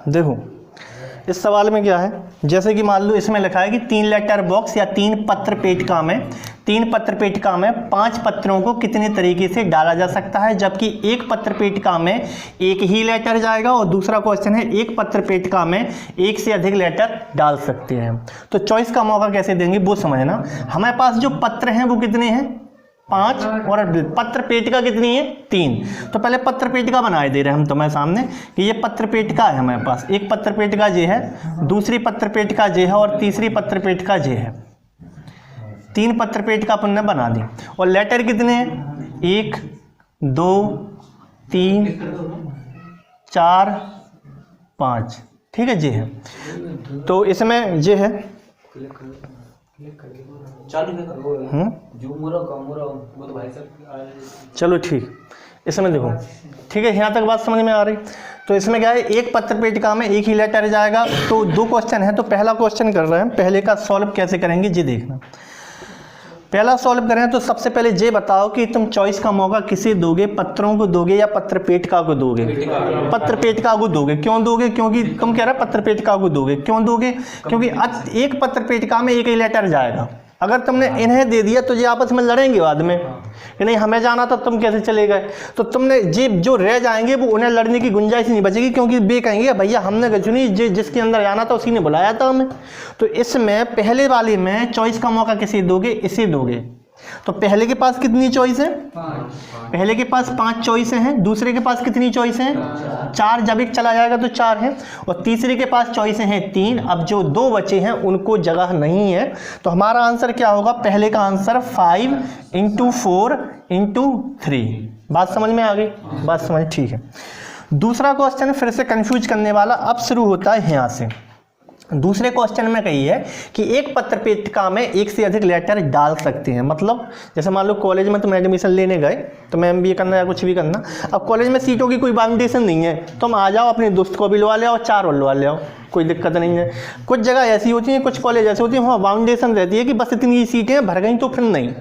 देखो इस सवाल में क्या है, जैसे कि मान लो इसमें लिखा है कि 3 लेटर बॉक्स या 3 पत्र पेटिका में 5 पत्रों को कितने तरीके से डाला जा सकता है, जबकि एक पत्र पेटिका में एक ही लेटर जाएगा और दूसरा क्वेश्चन है एक पत्र पेटिका में एक से अधिक लेटर डाल सकते हैं। तो चॉइस का मौका कैसे देंगे वो समझना। हमारे पास जो पत्र हैं वो कितने हैं? 5 और पत्र पेटिका कितनी है? 3। तो पहले पत्र पेटिका बनाए दे रहे हैं हम तुम्हारे सामने कि ये पत्र पेटिका है हमारे पास, एक पत्र पेटिका ये है, दूसरी पत्र पेटिका ये है और तीसरी पत्र पेटिका ये है। 3 पत्र पेटिका अपन ने बना दी और लेटर कितने हैं? 1 2 3 4 5, ठीक है ये है। तो इसमें ये है चलो ठीक, इसमें देखो ठीक है, यहाँ तक बात समझ में आ रही। तो इसमें क्या है, एक पत्र पेटिका में एक ही लेटर जाएगा। तो 2 क्वेश्चन है, तो पहला क्वेश्चन कर रहे हैं, पहले का सॉल्व कैसे करेंगे ये देखना। पहला सॉल्व करें तो सबसे पहले ये बताओ कि तुम चॉइस का मौका किसे दोगे, पत्रों को दोगे या पत्र पेटिका को दोगे? पत्र पेटिका को दोगे। क्यों दोगे? क्योंकि तुम कह रहे हो पत्र पेटिका को दोगे, क्यों दोगे? क्योंकि एक पत्र पेटिका में एक ही लेटर जाएगा, अगर तुमने इन्हें दे दिया तो ये आपस में लड़ेंगे बाद में कि नहीं हमें जाना था, तुम कैसे चले गए। तो तुमने जो रह जाएंगे वो उन्हें लड़ने की गुंजाइश नहीं बचेगी, क्योंकि बे कहेंगे भैया हमने कहा चुनी, जिसके अंदर जाना था उसी ने बुलाया था हमें। तो इसमें पहले वाले में चॉइस का मौका किसे दोगे, इसे दोगे। तो पहले के पास कितनी चॉइस है, पहले के पास 5 चॉइस हैं, दूसरे के पास कितनी चॉइस हैं, 4, जब एक चला जाएगा तो 4 है, और तीसरे के पास चॉइस हैं 3। अब जो 2 बचे हैं उनको जगह नहीं है, तो हमारा आंसर क्या होगा, पहले का आंसर 5 × 4 × 3। बात समझ में आ गई, बात समझ, ठीक है। दूसरा क्वेश्चन फिर से कंफ्यूज करने वाला, अब शुरू होता है यहाँ से। दूसरे क्वेश्चन में कही है कि एक पत्र पेटिका में एक से अधिक लेटर डाल सकते हैं। मतलब जैसे मान लो कॉलेज में तुम एडमिशन लेने गए, तो मैं MBA करना या कुछ भी करना, अब कॉलेज में सीटों की कोई बाउंडेशन नहीं है, तुम आ जाओ अपने दोस्त को भी लवा ले आओ, 4 और लवा ले आओ, कोई दिक्कत नहीं है। कुछ जगह ऐसी होती हैं, कुछ कॉलेज ऐसे होती हैं वहाँ बाउंडेशन रहती है कि बस इतनी सीटें भर गई तो फिर नहीं,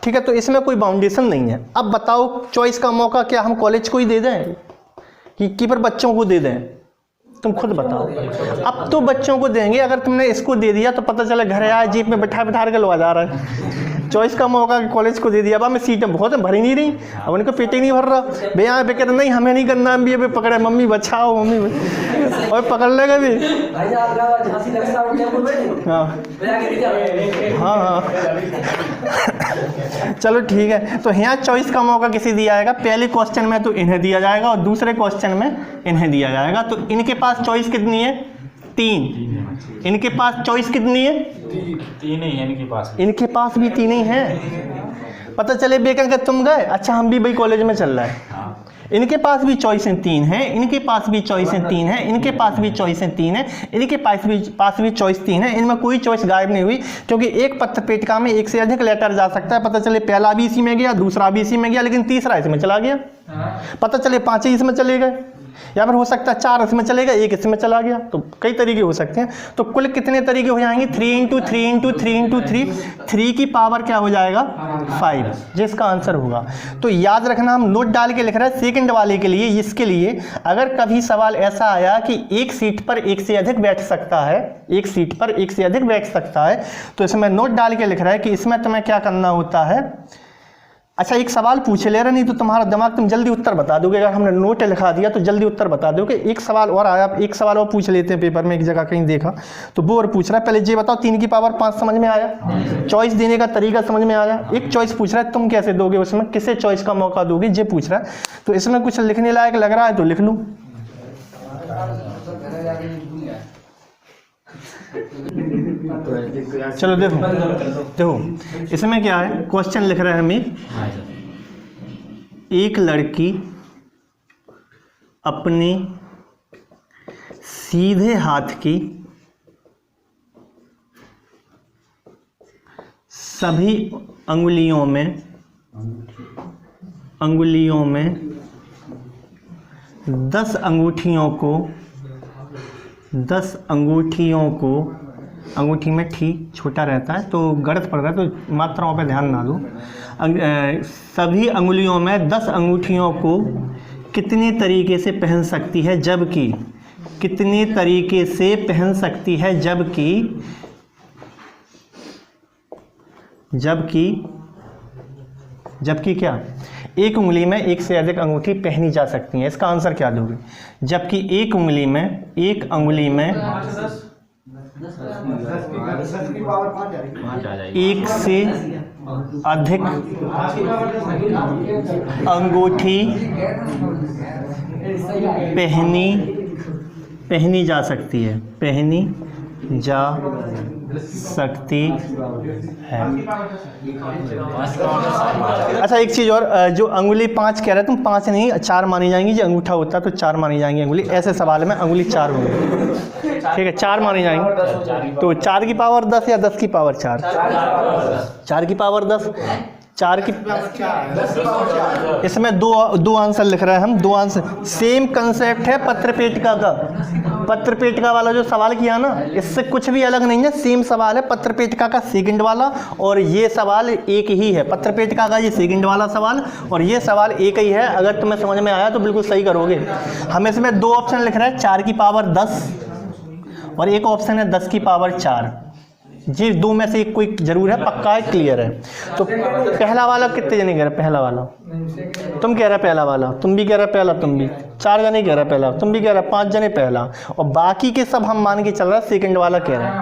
ठीक है। तो इसमें कोई बाउंडेशन नहीं है। अब बताओ चॉइस का मौका क्या हम कॉलेज को ही दे दें कि फिर बच्चों को दे दें, तुम खुद बताओ। अब तो बच्चों को देंगे, अगर तुमने इसको दे दिया तो पता चला घर आया जीप में बैठा के लवा जा रहा है। चॉइस का मौका कॉलेज को दे दिया, अब हमें सीटें बहुत भरी नहीं रही, अब उनको पेट ही नहीं भर रहा, भैया पे कहते नहीं हमें नहीं करना MBA पे, पकड़े मम्मी बचाओ मम्मी और पकड़ लेगा भी। हाँ, चलो ठीक है। तो यहाँ चॉइस का मौका किसे दिया जाएगा, पहले क्वेश्चन में तो इन्हें दिया जाएगा और दूसरे क्वेश्चन में इन्हें दिया जाएगा। तो इनके पास चॉइस कितनी है, 3। इनके पास चॉइस कितनी है, 3 ही है इनके पास भी 3 ही है। पता चले बेकर के तुम गए, अच्छा हम भी भाई कॉलेज में चल रहा है, इनके पास भी चॉइसें 3 हैं, इनके पास भी चॉइसें 3 हैं, इनके पास भी चॉइसें 3 हैं, इनके पास भी चॉइस 3 है। इनमें कोई चॉइस गायब नहीं हुई, क्योंकि एक पत्र पेटिका में एक से अधिक लेटर जा सकता है। पता चले पहला भी इसी में गया, दूसरा भी इसी में गया, लेकिन तीसरा इसमें चला गया। पता चले 5 ही इसमें चले गए, या फिर हो सकता है 4 इसमें चले गए, 1 इसमें चला गया। तो कई तरीके हो सकते हैं। तो कुल कितने तरीके हो जाएंगे, 3 × 3 × 3 × 3, 3 की पावर क्या हो जाएगा, 5, जिसका आंसर होगा। तो याद रखना, हम नोट डाल के लिख रहे हैं सेकंड वाले के लिए। इसके लिए अगर कभी सवाल ऐसा आया कि एक सीट पर एक से अधिक बैठ सकता है, एक सीट पर एक से अधिक बैठ सकता है, तो इसमें नोट डाल के लिख रहा है कि इसमें तुम्हें क्या करना होता है। अच्छा एक सवाल पूछ ले रहा, नहीं तो तुम्हारा दिमाग तुम जल्दी उत्तर बता दोगे। अगर हमने नोट लिखा दिया तो जल्दी उत्तर बता दोगे। एक सवाल और आया, एक सवाल और पूछ लेते हैं पेपर में, एक जगह कहीं देखा तो वो और पूछ रहा है। पहले ये बताओ 3 की पावर 5 समझ में आया, चॉइस देने का तरीका समझ में आया। एक चॉइस पूछ रहा है तुम कैसे दोगे, उसमें किसे चॉइस का मौका दोगे, ये पूछ रहा है। तो इसमें कुछ लिखने लायक लग रहा है तो लिख लूँ। चलो देखो इसमें क्या है, क्वेश्चन लिख रहे हैं हमें, एक लड़की अपने सीधे हाथ की सभी अंगुलियों में 10 अंगूठियों को, अंगूठी में ठी छोटा रहता है तो गलत पड़ रहा है, तो मात्राओं पे ध्यान ना दो। सभी अंगुलियों में 10 अंगूठियों को कितने तरीके से पहन सकती है, जबकि कितने तरीके से पहन सकती है, जबकि क्या, एक उंगली में एक से अधिक अंगूठी पहनी जा सकती है। इसका आंसर क्या दोगे, जबकि एक अंगुली में एक से अधिक अंगूठी पहनी जा सकती है, अच्छा एक चीज़ और, जो अंगुली 5 कह रहे तुम, 5 नहीं 4 मानी जाएंगी। जो अंगूठा होता है तो 4 मानी जाएंगी अंगुली। ऐसे सवाल में अंगुली 4 होंगी, ठीक है, 4 मानी जाएंगी। तो 4 की पावर 10 या 10 की पावर 4, 4 की पावर 10, 4 की, इसमें दो आंसर लिख रहे हैं हम, 2 आंसर। सेम कंसेप्ट है पत्र पेटिका का, पत्र पेटिका वाला जो सवाल किया ना, इससे कुछ भी अलग नहीं है, सेम सवाल है पत्र पेटिका का सेकंड वाला, और ये सवाल एक ही है। पत्र पेटिका का ये सेकंड वाला सवाल और ये सवाल एक ही है। अगर तुम्हें समझ में आया तो बिल्कुल सही करोगे। हम इसमें 2 ऑप्शन लिख रहे हैं, 4 की पावर 10 और एक ऑप्शन है 10 की पावर 4। जी 2 में से एक कोई जरूर है, पक्का है, क्लियर है। तो पहला वाला कितने जने कह रहे? पहला वाला तुम कह रहे पहला वाला, तुम भी कह रहे पहला, तुम भी 4 जने कह रहे पहला, तुम भी कह रहे 5 जने पहला, और बाकी के सब हम मान के चल रहे सेकंड वाला कह रहे हैं।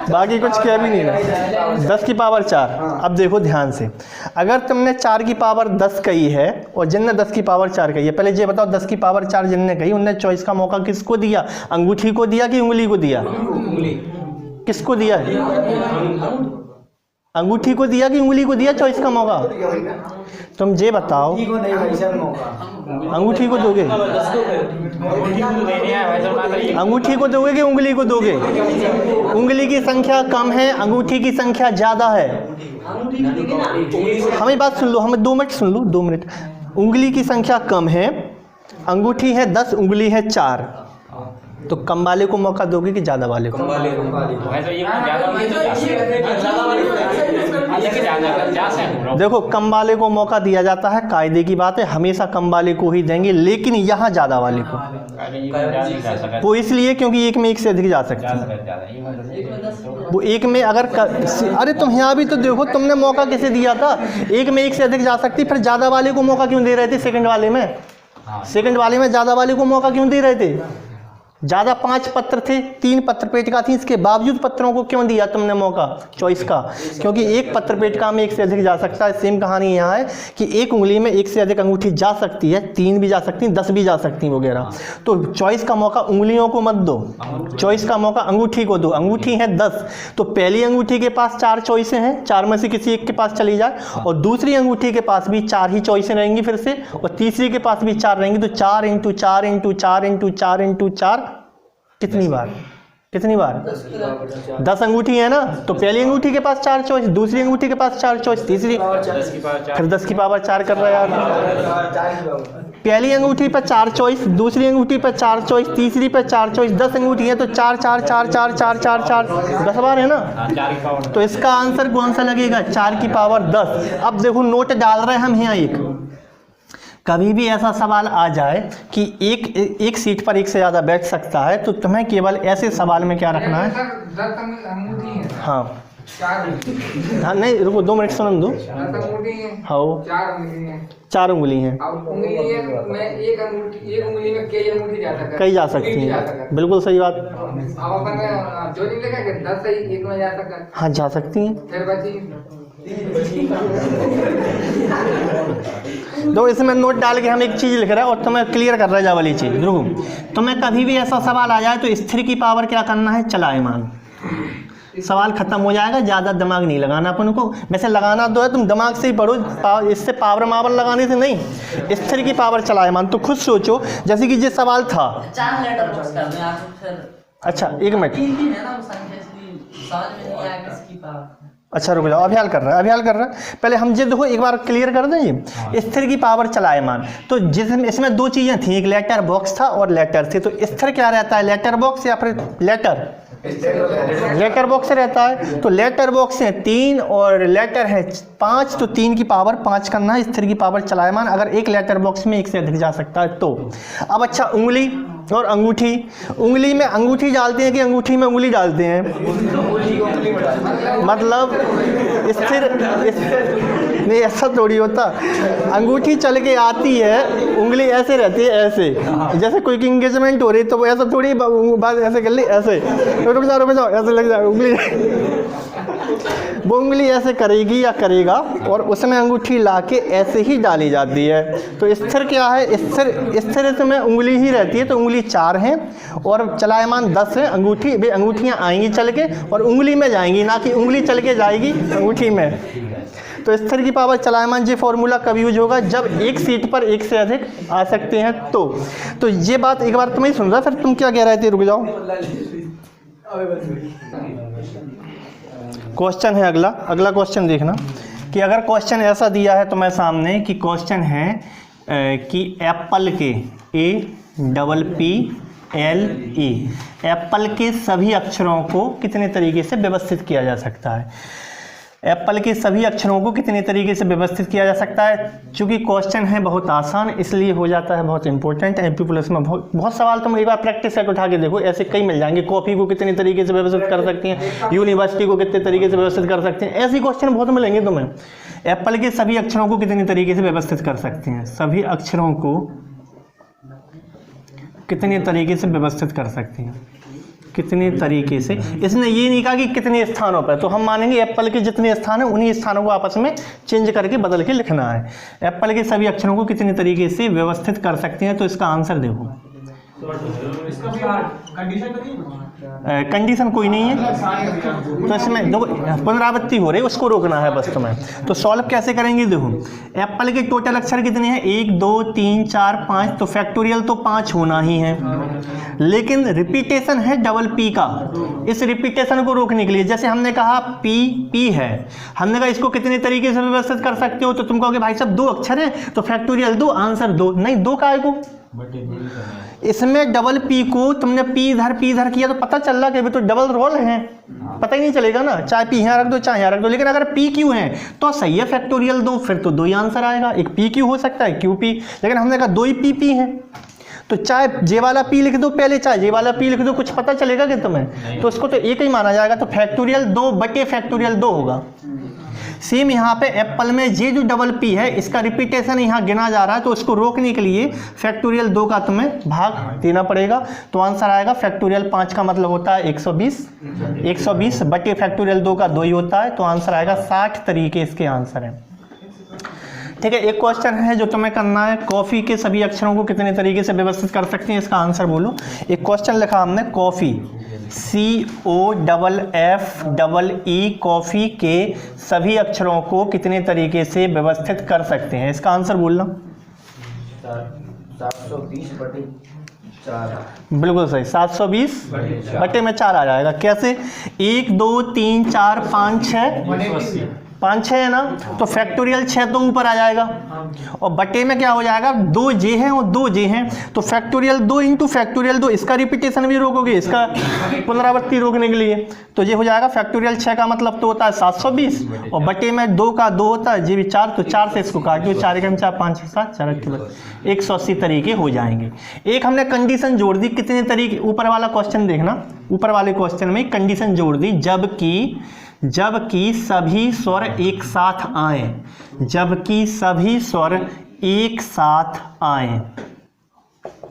बाकी कुछ कह भी नहीं रहा। 10 की पावर 4। अब देखो ध्यान से, अगर तुमने 4 की पावर 10 कही है और जिनने 10 की पावर 4 कही है, पहले ये बताओ 10 की पावर 4 जिनने कही उनने चॉइस का मौका किसको दिया? अंगूठी को दिया कि उंगली को दिया? किसको दिया है? अंगूठी को दिया कि उंगली को दिया चॉइस का मौका? तुम ये बताओ। अंगूठी को दोगे? अंगूठी को दोगे कि उंगली को दोगे? उंगली की संख्या कम है, अंगूठी की संख्या ज्यादा है। हमें बात सुन लो, हमें 2 मिनट सुन लो, 2 मिनट। उंगली की संख्या कम है, अंगूठी है 10, उंगली है 4, तो कम वाले को मौका दोगे कि ज्यादा वाले को? देखो कम वाले को मौका दिया जाता है, कायदे की बात है, हमेशा कम वाले को ही देंगे, लेकिन यहाँ ज्यादा वाले को। वो इसलिए क्योंकि एक में एक से अधिक जा सकते हैं। वो एक में अगर अरे तुम यहाँ भी तो देखो, तुमने मौका किसे दिया था? एक में एक से अधिक जा सकती, फिर ज्यादा वाले को मौका क्यों दे रहे थे? सेकंड वाले में, सेकंड वाले में ज्यादा वाले को मौका क्यों दे रहे थे? ज़्यादा 5 पत्र थे, 3 पत्र पेटिका थी, इसके बावजूद पत्रों को क्यों दिया तुमने मौका चॉइस का? क्योंकि एक पत्र पेटिका में एक से अधिक जा सकता है। सेम कहानी यहाँ है कि एक उंगली में एक से अधिक अंगूठी जा सकती है, 3 भी जा सकती हैं, 10 भी जा सकती हैं वगैरह। तो चॉइस का मौका उंगलियों को मत दो, चॉइस का मौका अंगूठी को दो। अंगूठी है 10, तो पहली अंगूठी के पास 4 चॉइसें हैं, 4 में से किसी एक के पास चली जाए, और दूसरी अंगूठी के पास भी 4 ही चॉइसें रहेंगी फिर से, और तीसरी के पास भी 4 रहेंगी। तो 4 × 4 × 4 × 4 × 4 कितनी बार? कितनी बार? 10 अंगूठी है ना, तो पहली अंगूठी के पास 4 चॉइस, दूसरी अंगूठी के पास 4 चॉइस, तीसरी फिर 10 की पावर 4 कर रहा है यार। पहली अंगूठी पर 4 चॉइस, दूसरी अंगूठी पर 4 चॉइस, तीसरी पर 4 चॉइस, 10 अंगूठी है तो 4 4 4 4 4 4 4 10 बार है ना। तो इसका आंसर कौन सा लगेगा? 4 की पावर 10। अब देखो नोट डाल रहे हैं हम यहाँ एक, कभी भी ऐसा सवाल आ जाए कि एक सीट पर एक से ज़्यादा बैठ सकता है, तो तुम्हें केवल ऐसे सवाल में क्या रखना है? हाँ हाँ, नहीं रुको 2 मिनट सुन दो। हाँ 4 उंगली हैं, कई जा सकती हैं, बिल्कुल सही बात। हाँ जा सकती हैं। तो इसमें नोट डाल के हम एक चीज़ लिख रहे हैं और तुम्हें क्लियर कर रहे हैं वाली चीज़। देखो तुम्हें कभी भी ऐसा सवाल आ जाए तो स्थिर की पावर क्या करना है? चलायमान। सवाल खत्म हो जाएगा, ज़्यादा दिमाग नहीं लगाना अपन को। वैसे लगाना तो है, तुम दिमाग से ही पढ़ो, इससे पावर मावर लगाने से नहीं। स्थिर की पावर चलायमान। तो खुद सोचो, जैसे कि ये सवाल था। अच्छा 1 मिनट, अच्छा रुक जाओ, अभ्याल कर रहा है। पहले हम ये देखो एक बार क्लियर कर दें। ये स्थिर की पावर चलायमान, तो जिसमें इसमें 2 चीज़ें थी, एक लेटर बॉक्स था और लेटर थे। तो स्थिर क्या रहता है? लेटर बॉक्स या फिर लेटर? लेटर बॉक्स रहता है। तो लेटर बॉक्स है 3 और लेटर है 5, तो 3 की पावर 5 करना है। स्थिर की पावर चलायमान अगर एक लेटर बॉक्स में एक से अधिक जा सकता है तो। अब अच्छा उंगली और अंगूठी, उंगली में अंगूठी डालते हैं कि अंगूठी में उंगली डालते हैं? मतलब स्थिर नहीं, ऐसा थोड़ी होता। अंगूठी चल के आती है, उंगली ऐसे रहती है, ऐसे जैसे कोई की इंगेजमेंट हो रही तो वो ऐसा थोड़ी बात ऐसे कर ली, ऐसे रुक जाओ ऐसे लग जाए उंगली। वो उंगली ऐसे करेगी या करेगा और उसमें अंगूठी लाके ऐसे ही डाली जाती है। तो स्थिर क्या है? स्थिर इसमें उंगली ही रहती है। तो उंगली 4 हैं और चलायमान 10 है। अंगूठी वे अंगूठियाँ आएंगी चल के और उंगली में जाएंगी, ना कि उंगली चल के जाएगी अंगूठी में। तो स्थिर की पावर चलायमान ये फॉर्मूला कब यूज होगा? जब एक सीट पर एक से अधिक आ सकते हैं तो ये बात एक बार तुम्हें सुन रहा, फिर तुम क्या कह रहे थे? रुक जाओ, क्वेश्चन है अगला क्वेश्चन देखना कि अगर क्वेश्चन ऐसा दिया है तुम्हें सामने कि क्वेश्चन है कि एप्पल के APPLE एप्पल के सभी अक्षरों को कितने तरीके से व्यवस्थित किया जा सकता है। एप्पल के सभी अक्षरों को कितने तरीके से व्यवस्थित किया जा सकता है। चूंकि क्वेश्चन है बहुत आसान इसलिए हो जाता है बहुत इंपॉर्टेंट। एमपी प्लस में बहुत सवाल तुम एक बार प्रैक्टिस सेट उठा के देखो, ऐसे कई मिल जाएंगे। कॉफी को कितने तरीके से व्यवस्थित कर सकती हैं, यूनिवर्सिटी को कितने तरीके से व्यवस्थित कर सकते हैं, ऐसे क्वेश्चन बहुत मिलेंगे तुम्हें। एप्पल के सभी अक्षरों को कितने तरीके से व्यवस्थित कर सकते हैं, सभी अक्षरों को कितने तरीके से व्यवस्थित कर सकते हैं, कितने तरीके से। इसने ये नहीं कहा कि कितने स्थानों पर, तो हम मानेंगे एप्पल के जितने स्थान हैं उन्हीं स्थानों को आपस में चेंज करके बदल के लिखना है। एप्पल के सभी अक्षरों को कितने तरीके से व्यवस्थित कर सकते हैं, तो इसका आंसर देखो। कंडीशन कोई नहीं है, तो इसमें देखो पुनरावृत्ति हो रही है, उसको रोकना है बस तुम्हें। तो सॉल्व कैसे करेंगे, देखो एप्पल के टोटल अक्षर कितने हैं, 1 2 3 4 5, तो फैक्टोरियल तो 5 होना ही है, लेकिन रिपीटेशन है डबल पी का। इस रिपीटेशन को रोकने के लिए जैसे हमने कहा पी है, हमने कहा इसको कितने तरीके से व्यवस्थित कर सकते हो, तो तुम कहोगे भाई साहब 2 अक्षर हैं तो फैक्टोरियल 2, आंसर 2 नहीं, 2 का है को। इसमें डबल पी को तुमने पी इधर किया तो पता चल रहा कि तो डबल रोल है, पता ही नहीं चलेगा ना, चाहे पी यहाँ रख दो चाहे यहाँ रख दो। लेकिन अगर पी क्यू है तो सही है फैक्टोरियल 2, फिर तो 2 ही आंसर आएगा। एक पी क्यू हो सकता है क्यू पी, लेकिन हमने कहा 2 ही पी है, तो चाहे जे वाला पी लिख दो पहले चाहे जे वाला पी लिख दो, कुछ पता चलेगा कि तुम्हें, तो उसको तो एक ही माना जाएगा। तो फैक्टोरियल 2 बटे फैक्टोरियल 2 होगा। सेम यहाँ पे एप्पल में ये जो डबल पी है इसका रिपीटेशन यहाँ गिना जा रहा है, तो उसको रोकने के लिए फैक्टोरियल 2 का तुम्हें भाग देना पड़ेगा। तो आंसर आएगा फैक्टोरियल 5 का मतलब होता है 120 बटे फैक्टोरियल 2 का 2 ही होता है, तो आंसर आएगा 60 तरीके इसके आंसर हैं। ठीक है, एक क्वेश्चन है जो तुम्हें करना है, कॉफी के सभी अक्षरों को कितने तरीके से व्यवस्थित कर सकते हैं, इसका आंसर बोलो। एक क्वेश्चन लिखा हमने कॉफी, COFFE, कॉफी के सभी अक्षरों को कितने तरीके से व्यवस्थित कर सकते हैं, इसका आंसर बोलना। 720 बटे 4। बिल्कुल सही, 720 बटे में 4 आ जाएगा। कैसे, 1 2 3 4 5 6 5 6 है ना, तो फैक्टोरियल 6 तो ऊपर आ जाएगा, और बटे में क्या हो जाएगा 2 जे हैं और 2 जे हैं, तो फैक्टोरियल 2 इंटू फैक्टोरियल 2, इसका रिपीटेशन भी रोकोगे, इसका पुनरावृत्ति रोकने के लिए, तो ये हो जाएगा फैक्टोरियल 6 का मतलब तो होता है 720, और बटे में 2 का 2 होता है, जे भी 4, तो 4 से इसको काट दो, 4 1 4 5 6 7 4 180 तरीके हो जाएंगे। एक हमने कंडीशन जोड़ दी, कितने तरीके, ऊपर वाला क्वेश्चन देखना, ऊपर वाले क्वेश्चन में कंडीशन जोड़ दी, जबकि सभी स्वर एक साथ आए, जबकि सभी स्वर एक साथ आए,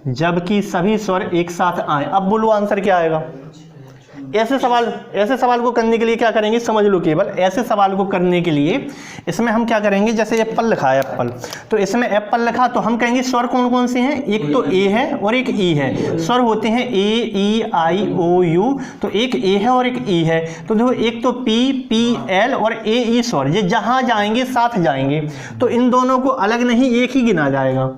जबकि सभी स्वर एक साथ आए। अब बोलो आंसर क्या आएगा। ऐसे सवाल को करने के लिए क्या करेंगे, समझ लो, केवल ऐसे सवाल को करने के लिए इसमें हम क्या करेंगे, जैसे एप्पल लिखा है एप्पल, तो इसमें एप्पल लिखा तो हम कहेंगे स्वर कौन कौन से हैं, एक तो ए है और एक ई है। स्वर होते हैं ए ई आई ओ यू, तो एक ए है और एक ई है, तो देखो एक तो पी पी एल और ए ई स्वर, ये जहाँ जाएंगे साथ जाएंगे, तो इन दोनों को अलग नहीं एक ही गिना जाएगा,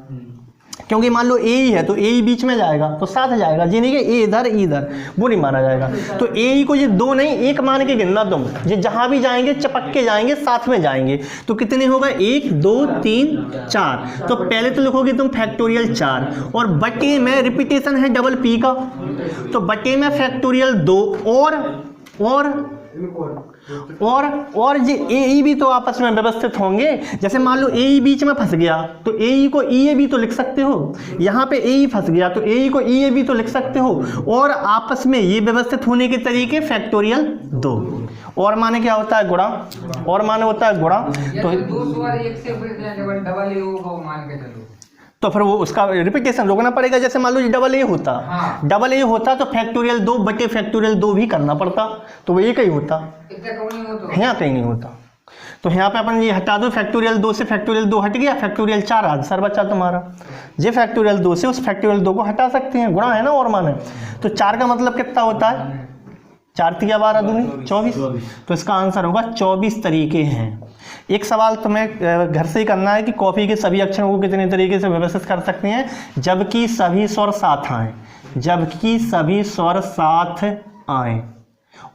क्योंकि मान लो ए ही है तो ए ही बीच में जाएगा तो साथ जाएगा, जी नहीं कि ए इधर इधर, वो नहीं माना जाएगा। तो ए ही को ये 2 नहीं 1 मान के गिनना तुम, ये जहां भी जाएंगे चपक के जाएंगे, साथ में जाएंगे, तो कितने होगा 1 2 3 4। तो पहले तो लिखोगे तुम फैक्टोरियल 4, और बटे में रिपीटेशन है डबल पी का, तो बटे में फैक्टोरियल 2, और ये ए ई भी तो आपस में व्यवस्थित होंगे। जैसे मान लो ए ई बीच में फंस गया तो ए ई को ई ए भी तो लिख सकते हो, यहाँ पे ए ई फंस गया तो ए ई को ई ए भी तो लिख सकते हो, और आपस में ये व्यवस्थित होने के तरीके फैक्टोरियल 2। और माने क्या होता है, गुणा, और माने होता है गुणा, तो 2 स्वर एक से डबल ए होगा मान के चलो, तो फिर वो उसका रिपीटेशन रोकना पड़ेगा। जैसे मान लो ये डबल ए होता, हाँ। डबल ए होता तो फैक्टोरियल 2 बटे फैक्टोरियल 2 भी करना पड़ता, तो वो एक ही होता, यहाँ कहीं नहीं होता। तो यहाँ पे अपन ये हटा दो, फैक्टोरियल 2 से फैक्टोरियल 2 हट गया, फैक्टोरियल 4 आंसर बचा तुम्हारा। ये फैक्टोरियल 2 से उस फैक्टोरियल 2 को हटा सकते हैं, गुणा है ना, और माने तो 4 का मतलब कितना होता है, 4 3 12 दूनी 24, तो इसका आंसर होगा 24 तरीके हैं। एक सवाल तुम्हें घर से ही करना है कि कॉफी के सभी अक्षरों को कितने तरीके से व्यवस्थित कर सकते हैं, जबकि सभी स्वर साथ आए, जबकि सभी स्वर साथ आए।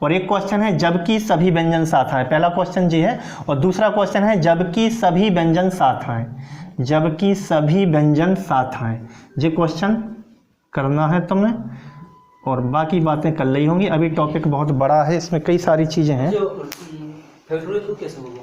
और एक क्वेश्चन है जबकि सभी व्यंजन साथ आए, पहला क्वेश्चन जी है, और दूसरा क्वेश्चन है जबकि सभी व्यंजन साथ आए, जबकि सभी व्यंजन साथ आए। ये क्वेश्चन करना है तुम्हें, और बाकी बातें कल ही होंगी। अभी टॉपिक बहुत बड़ा है, इसमें कई सारी चीज़ें हैं। फेवरेट कैसे होगा?